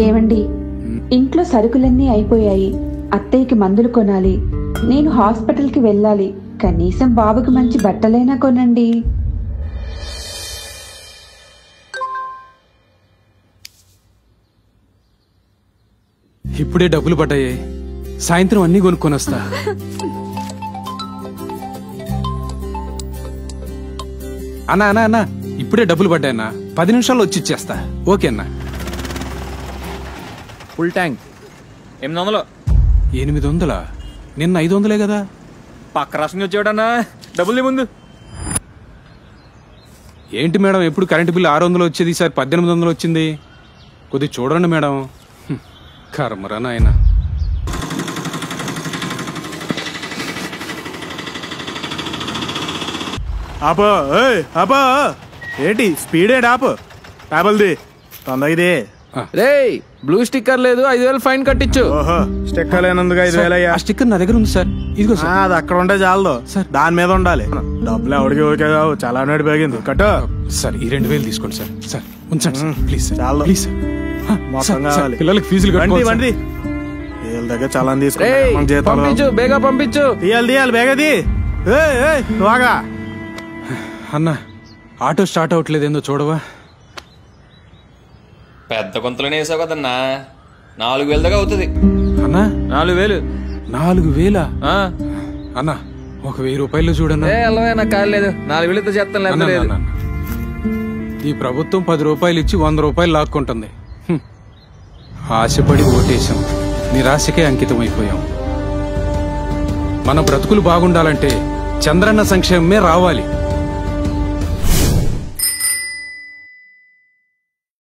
ఏమండి, ఇంట్లో సరుకులన్నీ అయిపోయాయి. అత్తయ్యకి మందులు కొనాలి. నేను హాస్పిటల్కి వెళ్ళాలి. కనీసం బాబుకి మంచి బట్టలైనా కొనండి. ఇప్పుడే డబ్బులు పడ్డాయి. సాయంత్రం అన్నీ కొనుక్కొని వస్తా. అన్నా అన్నా అన్నా, ఇప్పుడే డబ్బులు పడ్డాయన్నా. 10 నిమిషాల్లో వచ్చి ఇచ్చేస్తా. ఓకే అన్నా. Full tank 800. 800? నిన్న 500 కదా. పక్క రాష్ట్రం వచ్చేవాడన్నా. డబ్బులు ముందు. ఏంటి మేడం, ఎప్పుడు కరెంటు బిల్లు 600 వచ్చేది, ఈసారి 1800 వచ్చింది. కొద్ది చూడండి మేడం. కర్మరా నాయన. ఆపో ఆపో, ఏంటి స్పీడ్ ఏంటి? ఆపు, పేపల్ది తొందరది. రే, బ్లూ స్టిక్కర్ లేదు, 5000 ఫైన్ కట్టించు. ఓహో, స్టిక్కర్ లేనందుకు 5000 అయ్యా? ఆ స్టిక్కర్ నా దగ్గర ఉంది సార్. ఇదిగో సార్. అది అక్కడ ఉంటే చాలదు సార్, దాని మీద ఉండాలి. డబ్బులు ఎవడికి ఓకే కావు, చాలా నాడు పెరిగింది. కట్టు సార్. ఈ 2000 తీసుకోండి సార్. సార్ ఉంచండి సార్, ప్లీజ్ సార్. చాలు, ప్లీజ్ సార్. మొత్తం కావాలి. పిల్లలకి ఫీజులు వండి వీళ్ళ దగ్గర చాలా పంపించు, బేగా పంపించు. తీయాలి బేగది. నువ్వుగా అన్నా, ఆటో స్టార్ట్ అవట్లేదు, ఏందో చూడవా? పెద్ద కొంతలోనే వేసావు కదన్నా. 4000 దాకా అవుతుంది అన్నా. 4000? 4000? అన్నా, ఒక 1000 రూపాయలు చూడన్నా. నాకు కాలేదు. 4000 చేస్తాను. ఈ ప్రభుత్వం 10 రూపాయలు ఇచ్చి 100 రూపాయలు లాక్కుంటుంది. ఆశపడి ఓటేశాం, నిరాశకే అంకితం అయిపోయాం. మన బ్రతుకులు బాగుండాలంటే చంద్రన్న సంక్షేమమే రావాలి.